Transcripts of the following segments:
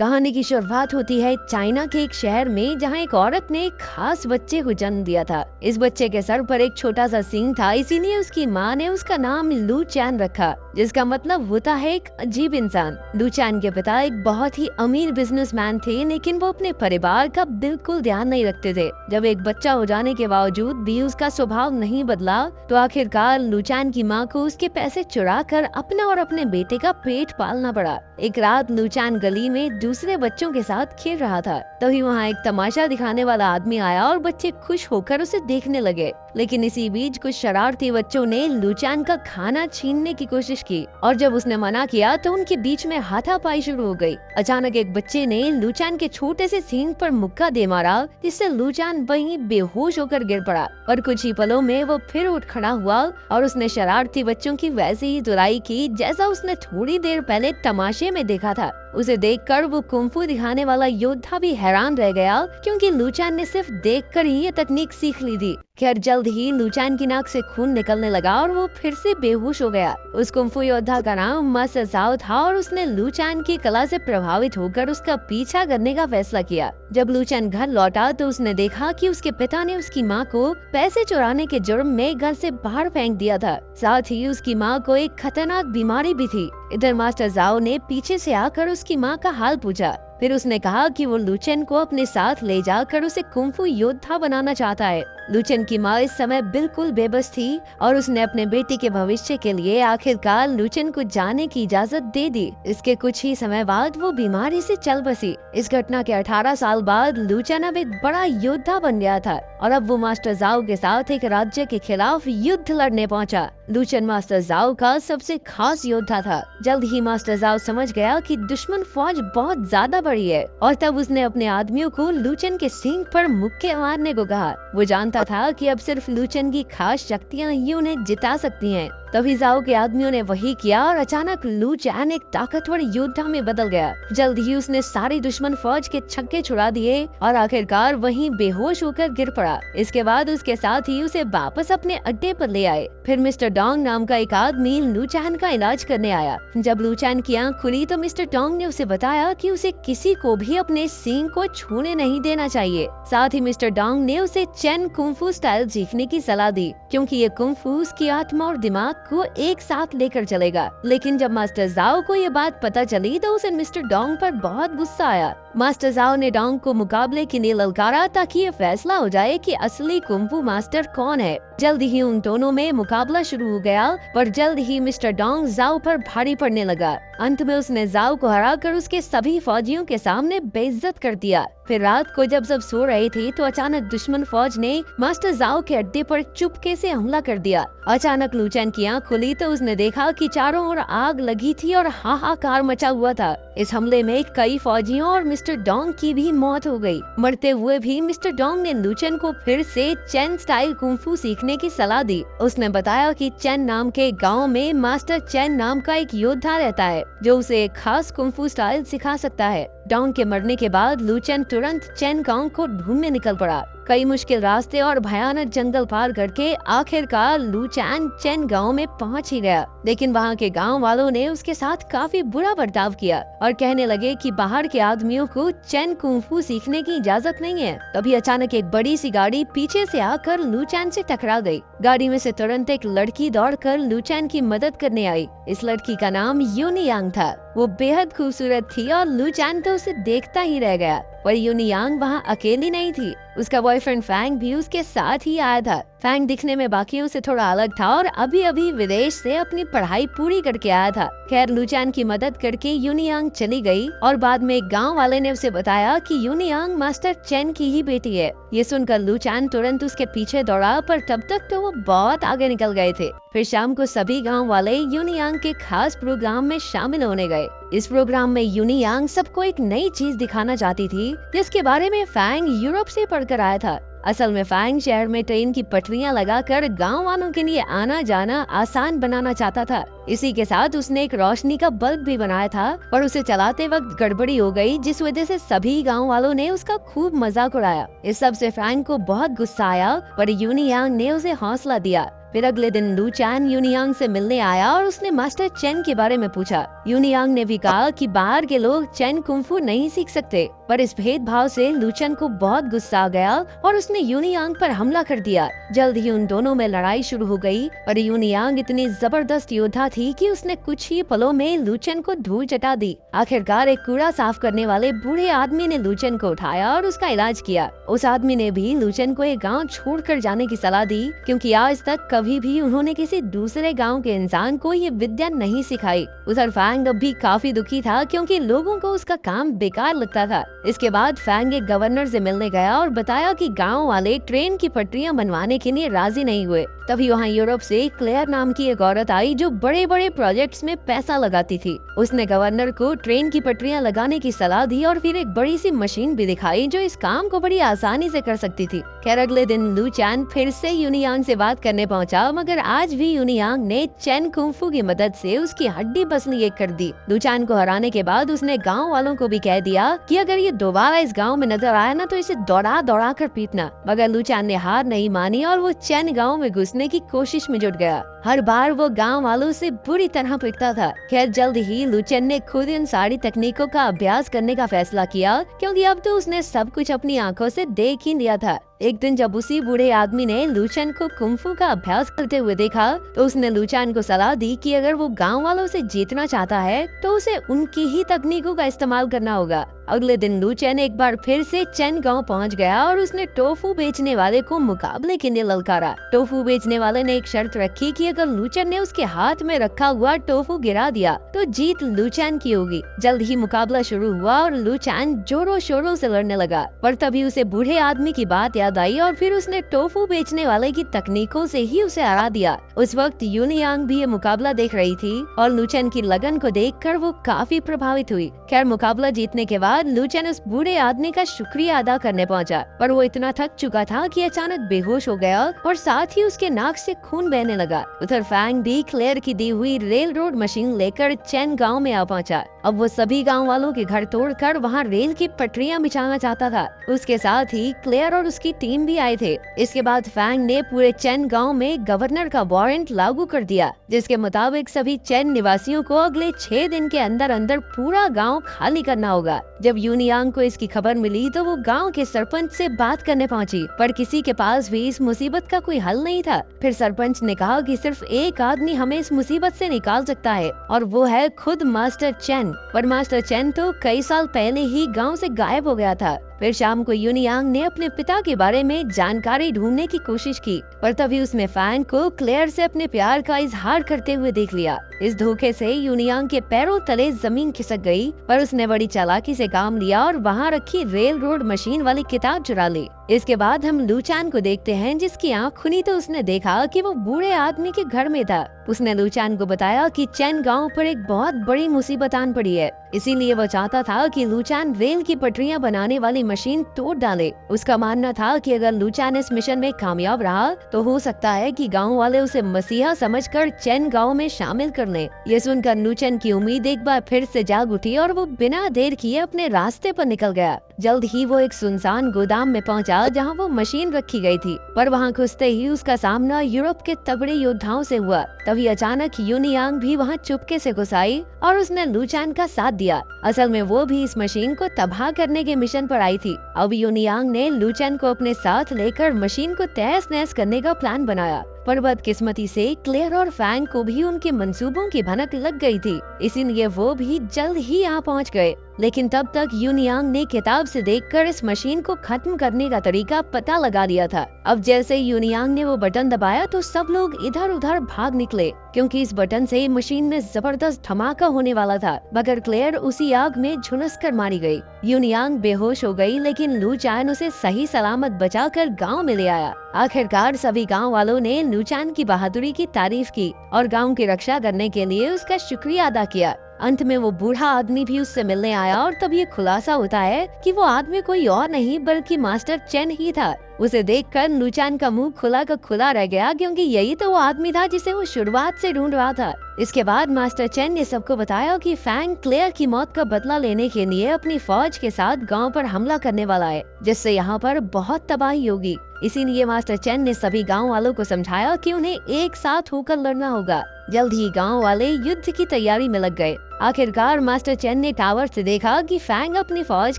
कहानी की शुरुआत होती है चाइना के एक शहर में, जहाँ एक औरत ने एक खास बच्चे को जन्म दिया था। इस बच्चे के सर पर एक छोटा सा सींग था, इसीलिए उसकी माँ ने उसका नाम लू चैन रखा, जिसका मतलब होता है एक अजीब इंसान। लू चैन के पिता एक बहुत ही अमीर बिजनेसमैन थे, लेकिन वो अपने परिवार का बिल्कुल ध्यान नहीं रखते थे। जब एक बच्चा हो जाने के बावजूद भी उसका स्वभाव नहीं बदला, तो आखिरकार लू चैन की माँ को उसके पैसे चुरा कर अपना और अपने बेटे का पेट पालना पड़ा। एक रात लू चैन गली में दूसरे बच्चों के साथ खेल रहा था, तभी वहाँ एक तमाशा दिखाने वाला आदमी आया और बच्चे खुश होकर उसे देखने लगे। लेकिन इसी बीच कुछ शरारती बच्चों ने लू चैन का खाना छीनने की कोशिश की, और जब उसने मना किया तो उनके बीच में हाथापाई शुरू हो गई। अचानक एक बच्चे ने लू चैन के छोटे से सींग पर मुक्का दे मारा, जिससे लू चैन वहीं बेहोश होकर गिर पड़ा। और कुछ ही पलों में वो फिर उठ खड़ा हुआ और उसने शरारती बच्चों की वैसी ही धुलाई की जैसा उसने थोड़ी देर पहले तमाशे में देखा था। उसे देखकर वो कुंफू दिखाने वाला योद्धा भी हैरान रह गया, क्योंकि लू चैन ने सिर्फ देखकर ही ये तकनीक सीख ली थी। खैर जल्द ही लू चैन की नाक से खून निकलने लगा और वो फिर से बेहोश हो गया। उस कुंफू योद्धा का नाम मास्टर जाओ था, और उसने लू चैन की कला से प्रभावित होकर उसका पीछा करने का फैसला किया। जब लू चैन घर लौटा तो उसने देखा कि उसके पिता ने उसकी माँ को पैसे चुराने के जुर्म में घर से बाहर फेंक दिया था। साथ ही उसकी माँ को एक खतरनाक बीमारी भी थी। इधर मास्टर जाओ ने पीछे से आकर उसकी माँ का हाल पूछा। फिर उसने कहा कि वो लू चैन को अपने साथ ले जाकर उसे कुंफू योद्धा बनाना चाहता है। लू चैन की माँ इस समय बिल्कुल बेबस थी, और उसने अपने बेटे के भविष्य के लिए आखिरकार लू चैन को जाने की इजाजत दे दी। इसके कुछ ही समय बाद वो बीमारी से चल बसी। इस घटना के 18 साल बाद लू चैन अब एक बड़ा योद्धा बन गया था, और अब वो मास्टर जाओ के साथ एक राज्य के खिलाफ युद्ध लड़ने पहुंचा। लू चैन मास्टर जाओ का सबसे खास योद्धा था। जल्द ही मास्टर जाओ समझ गया कि दुश्मन फौज बहुत ज्यादा बड़ी है, और तब उसने अपने आदमियों को लू चैन के सींग पर मुक्के मारने को कहा। वो जानता था कि अब सिर्फ लू चैन की खास शक्तियां ही उन्हें जिता सकती हैं। तभी जाओ के आदमियों ने वही किया, और अचानक लू चैन एक ताकतवर योद्धा में बदल गया। जल्द ही उसने सारी दुश्मन फौज के छक्के छुड़ा दिए और आखिरकार वहीं बेहोश होकर गिर पड़ा। इसके बाद उसके साथ ही उसे वापस अपने अड्डे पर ले आए। फिर मिस्टर डोंग नाम का एक आदमी लू चैन का इलाज करने आया। जब लू चैन की आंख खुली तो मिस्टर डोंग ने उसे बताया कि उसे किसी को भी अपने सींग को छूने नहीं देना चाहिए। साथ ही मिस्टर डोंग ने उसे चैन कुंफू स्टाइल सीखने की सलाह दी, क्योंकि ये कुंफू उसकी आत्मा और दिमाग को एक साथ लेकर चलेगा। लेकिन जब मास्टर जाओ को ये बात पता चली तो उसे मिस्टर डोंग पर बहुत गुस्सा आया। मास्टर जाओ ने डोंग को मुकाबले के लिए ललकारा, ताकि ये फैसला हो जाए कि असली कुंफू मास्टर कौन है। जल्द ही उन दोनों में मुकाबला शुरू हो गया, पर जल्द ही मिस्टर डोंग जाओ पर भारी पड़ने लगा। अंत में उसने जाओ को हराकर उसके सभी फौजियों के सामने बेइज्जत कर दिया। फिर रात को जब सब सो रहे थे तो अचानक दुश्मन फौज ने मास्टर जाओ के अड्डे पर चुपके से हमला कर दिया। अचानक लू चैन की आंख खुली तो उसने देखा कि चारों ओर आग लगी थी और हाहाकार मचा हुआ था। इस हमले में कई फौजियों और मिस्टर डोंग की भी मौत हो गई। मरते हुए भी मिस्टर डोंग ने लू चैन को फिर से चैन स्टाइल कुंफू सीखने की सलाह दी। उसने बताया कि चैन नाम के गाँव में मास्टर चैन नाम का एक योद्धा रहता है, जो उसे एक खास कुंफू स्टाइल सिखा सकता है। डोंग के मरने के बाद लू चैन तुरंत चैन गांव को ढूंढने निकल पड़ा। कई मुश्किल रास्ते और भयानक जंगल पार करके आखिरकार लू चैन चैन गांव में पहुंच ही गया। लेकिन वहां के गांव वालों ने उसके साथ काफी बुरा बर्ताव किया और कहने लगे कि बाहर के आदमियों को चैन कुंफू सीखने की इजाजत नहीं है। तभी अचानक एक बड़ी सी गाड़ी पीछे से आकर लू चैन से टकरा गई। गाड़ी में से तुरंत एक लड़की दौड़कर लू चैन की मदद करने आई। इस लड़की का नाम यूनियांग था। वो बेहद खूबसूरत थी और लू चैन तो उसे देखता ही रह गया। पर यूनियांग वहाँ अकेली नहीं थी, उसका बॉयफ्रेंड फैंग भी उसके साथ ही आया था। फैंग दिखने में बाकियों से थोड़ा अलग था और अभी अभी विदेश से अपनी पढ़ाई पूरी करके आया था। खैर लू चैन की मदद करके यूनियांग चली गई, और बाद में एक गांव वाले ने उसे बताया कि यूनियांग मास्टर चैन की ही बेटी है। ये सुनकर लू चैन तुरंत उसके पीछे दौड़ा, पर तब तक तो वो बहुत आगे निकल गए थे। फिर शाम को सभी गांव वाले यूनियांग के खास प्रोग्राम में शामिल होने गए। इस प्रोग्राम में यूनियांग सबको एक नई चीज दिखाना चाहती थी, जिसके बारे में फैंग यूरोप से पढ़कर आया था। असल में फैंग शहर में ट्रेन की पटरियां लगाकर गांव वालों के लिए आना जाना आसान बनाना चाहता था। इसी के साथ उसने एक रोशनी का बल्ब भी बनाया था, पर उसे चलाते वक्त गड़बड़ी हो गई, जिस वजह से सभी गांव वालों ने उसका खूब मजाक उड़ाया। इस सब से फैंग को बहुत गुस्सा आया, पर यूनियांग ने उसे हौसला दिया। फिर अगले दिन लू चैन यूनियांग से मिलने आया और उसने मास्टर चेन के बारे में पूछा। यूनियांग ने भी कहा कि बाहर के लोग चेन कुंफू नहीं सीख सकते, पर इस भेदभाव से लूचन को बहुत गुस्सा आ गया और उसने यूनियांग पर हमला कर दिया। जल्द ही उन दोनों में लड़ाई शुरू हो गई, पर यूनियांग इतनी जबरदस्त योद्धा थी कि उसने कुछ ही पलों में लूचन को धूल चटा दी। आखिरकार एक कूड़ा साफ करने वाले बूढ़े आदमी ने लूचन को उठाया और उसका इलाज किया। उस आदमी ने भी लूचन को एक गांव छोड़कर जाने की सलाह दी, क्योंकि आज तक कभी भी उन्होंने किसी दूसरे गांव के इंसान को ये विद्या नहीं सिखाई। उधर फैंग अब भी काफी दुखी था, क्योंकि लोगों को उसका काम बेकार लगता था। इसके बाद फैंग एक गवर्नर से मिलने गया और बताया कि गांव वाले ट्रेन की पटरियां बनवाने के लिए राजी नहीं हुए। तभी वहां यूरोप से क्लेयर नाम की एक औरत आई जो बड़े बड़े प्रोजेक्ट्स में पैसा लगाती थी। उसने गवर्नर को ट्रेन की पटरियां लगाने की सलाह दी और फिर एक बड़ी सी मशीन भी दिखाई जो इस काम को बड़ी आसानी से कर सकती थी। खैर अगले दिन लू चैन फिर से यूनियांग से बात करने पहुंचा, मगर आज भी यूनियांग ने चेन कुंफू की मदद से उसकी हड्डी पसली एक कर दी। लू चैन को हराने के बाद उसने गाँव वालों को भी कह दिया कि अगर ये दोबारा इस गाँव में नजर आया ना तो इसे दौड़ा दौड़ा कर पीटना। मगर लू चैन ने हार नहीं मानी और वो चेन गाँव में घुसने की कोशिश में जुट गया। हर बार वो गांव वालों से बुरी तरह पिटता था। खैर जल्द ही लूचन ने खुद इन सारी तकनीकों का अभ्यास करने का फैसला किया, क्योंकि अब तो उसने सब कुछ अपनी आंखों से देख ही लिया था। एक दिन जब उसी बूढ़े आदमी ने लूचन को कुंफू का अभ्यास करते हुए देखा, तो उसने लूचन को सलाह दी कि अगर वो गांव वालों से जीतना चाहता है तो उसे उनकी ही तकनीकों का इस्तेमाल करना होगा। अगले दिन लूचन एक बार फिर से चेन गांव पहुंच गया और उसने टोफू बेचने वाले को मुकाबले के लिए ललकारा। टोफू बेचने वाले ने एक शर्त रखी कि अगर लूचन ने उसके हाथ में रखा हुआ टोफू गिरा दिया तो जीत लूचन की होगी। जल्द ही मुकाबला शुरू हुआ और लूचन जोरों शोरों से लड़ने लगा, पर तभी उसे बूढ़े आदमी की बात याद आई और फिर उसने टोफू बेचने वाले की तकनीकों से ही उसे हरा दिया। उस वक्त यूनियांग भी ये मुकाबला देख रही थी और लूचन की लगन को देखकर वो काफी प्रभावित हुई। खैर मुकाबला जीतने के बाद लूचन उस बूढ़े आदमी का शुक्रिया अदा करने पहुंचा, पर वो इतना थक चुका था कि अचानक बेहोश हो गया और साथ ही उसके नाक से खून बहने लगा। उधर फैंग भी क्लेयर की दी हुई रेल रोड मशीन लेकर चेन गांव में आ पहुंचा। अब वो सभी गांव वालों के घर तोड़कर वहां रेल की पटरियां बिछाना चाहता था। उसके साथ ही क्लेयर और उसकी टीम भी आए थे। इसके बाद फैंग ने पूरे चेन गांव में गवर्नर का वारंट लागू कर दिया, जिसके मुताबिक सभी चेन निवासियों को अगले 6 दिन के अंदर अंदर पूरा गाँव खाली करना होगा। जब यूनियांग को इसकी खबर मिली तो वो गांव के सरपंच से बात करने पहुंची, पर किसी के पास भी इस मुसीबत का कोई हल नहीं था। फिर सरपंच ने कहा कि सिर्फ एक आदमी हमें इस मुसीबत से निकाल सकता है और वो है खुद मास्टर चेन। पर मास्टर चेन तो कई साल पहले ही गांव से गायब हो गया था। फिर शाम को यूनियांग ने अपने पिता के बारे में जानकारी ढूंढने की कोशिश की, पर तभी उसने फैंग को क्लेयर से अपने प्यार का इजहार करते हुए देख लिया। इस धोखे से यूनियांग के पैरों तले जमीन खिसक गई, पर उसने बड़ी चालाकी से काम लिया और वहां रखी रेल रोड मशीन वाली किताब चुरा ली। इसके बाद हम लूचान को देखते हैं, जिसकी आंख खुली तो उसने देखा कि वो बूढ़े आदमी के घर में था। उसने लूचान को बताया कि चेन गांव पर एक बहुत बड़ी मुसीबत आन पड़ी है, इसीलिए वो चाहता था कि लूचान रेल की पटरियां बनाने वाली मशीन तोड़ डाले। उसका मानना था कि अगर लूचान इस मिशन में कामयाब रहा तो हो सकता है कि गांव वाले उसे मसीहा समझकर चेन गांव में शामिल कर लें। ये सुनकर लूचन की उम्मीद एक बार फिर से जाग उठी और वो बिना देर किए अपने रास्ते पर निकल गया। जल्द ही वो एक सुनसान गोदाम में पहुंचा जहां वो मशीन रखी गई थी, पर वहां घुसते ही उसका सामना यूरोप के तगड़े योद्धाओं से हुआ। तभी अचानक यूनियांग भी वहां चुपके से घुस आई और उसने लूचान का साथ दिया। असल में वो भी इस मशीन को तबाह करने के मिशन पर आई थी। अब यूनियांग ने लूचान को अपने साथ लेकर मशीन को तहस नहस करने का प्लान बनाया, पर बदकिस्मती से क्लेयर और फैंग को भी उनके मंसूबों की भनक लग गई थी, इसीलिए वो भी जल्द ही यहाँ पहुँच गए। लेकिन तब तक यूनियांग ने किताब से देखकर इस मशीन को खत्म करने का तरीका पता लगा लिया था। अब जैसे यूनियांग ने वो बटन दबाया तो सब लोग इधर उधर भाग निकले, क्योंकि इस बटन से मशीन में जबरदस्त धमाका होने वाला था। मगर क्लेयर उसी आग में झुलस कर मारी गई। यूनियांग बेहोश हो गई, लेकिन लूचान उसे सही सलामत बचाकर गाँव में ले आया। आखिरकार सभी गाँव वालों ने लूचान की बहादुरी की तारीफ की और गाँव की रक्षा करने के लिए उसका शुक्रिया अदा किया। अंत में वो बूढ़ा आदमी भी उससे मिलने आया और तब ये खुलासा होता है कि वो आदमी कोई और नहीं बल्कि मास्टर चेन ही था। उसे देखकर लूचान का मुंह खुला का खुला रह गया, क्योंकि यही तो वो आदमी था जिसे वो शुरुआत से ढूंढ रहा था। इसके बाद मास्टर चेन ने सबको बताया कि फैंग क्लेयर की मौत का बदला लेने के लिए अपनी फौज के साथ गांव पर हमला करने वाला है, जिससे यहाँ पर बहुत तबाही होगी। इसीलिए मास्टर चेन ने सभी गांव वालों को समझाया कि उन्हें एक साथ होकर लड़ना होगा। जल्द ही गांव वाले युद्ध की तैयारी में लग गए। आखिरकार मास्टर चेन ने टावर से देखा कि फैंग अपनी फौज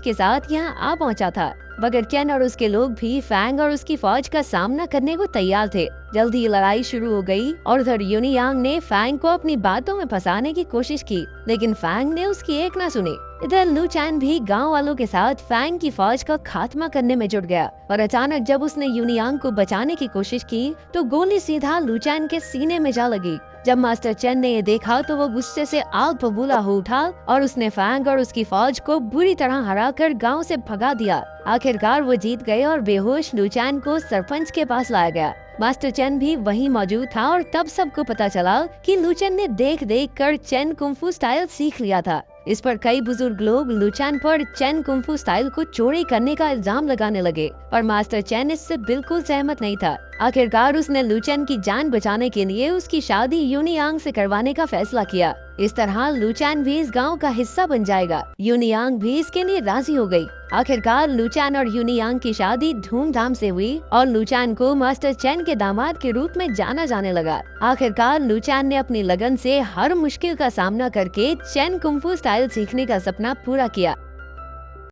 के साथ यहाँ आ पहुँचा था, मगर चेन और उसके लोग भी फैंग और उसकी फौज का सामना करने को तैयार थे। जल्द ही लड़ाई शुरू हो गई और उधर यूनियांग ने फैंग को अपनी बातों में फंसाने की कोशिश की, लेकिन फैंग ने उसकी एक ना सुनी। इधर लूचान भी गांव वालों के साथ फैंग की फौज का खात्मा करने में जुट गया और अचानक जब उसने यूनियांग को बचाने की कोशिश की तो गोली सीधा लूचान के सीने में जा लगी। जब मास्टर चेन ने ये देखा तो वो गुस्से से आग बबूला हो उठा और उसने फैंग और उसकी फौज को बुरी तरह हराकर गांव से भगा दिया। आखिरकार वो जीत गए और बेहोश लूचान को सरपंच के पास लाया गया। मास्टर चेन भी वहीं मौजूद था और तब सबको पता चला कि लूचान ने देख देख कर चेन कुंफू स्टाइल सीख लिया था। इस पर कई बुजुर्ग लोग लूचान पर चेन कुंफू स्टाइल को चोरी करने का इल्जाम लगाने लगे, पर मास्टर चेन इससे बिल्कुल सहमत नहीं था। आखिरकार उसने लूचान की जान बचाने के लिए उसकी शादी यूनियांग से करवाने का फैसला किया। इस तरह लूचान भी इस गांव का हिस्सा बन जाएगा। यूनियांग भी इसके लिए राजी हो गई। आखिरकार लूचान और यूनियांग की शादी धूमधाम से हुई और लूचान को मास्टर चेन के दामाद के रूप में जाना जाने लगा। आखिरकार लूचान ने अपनी लगन से हर मुश्किल का सामना करके चेन कुंफू स्टाइल सीखने का सपना पूरा किया।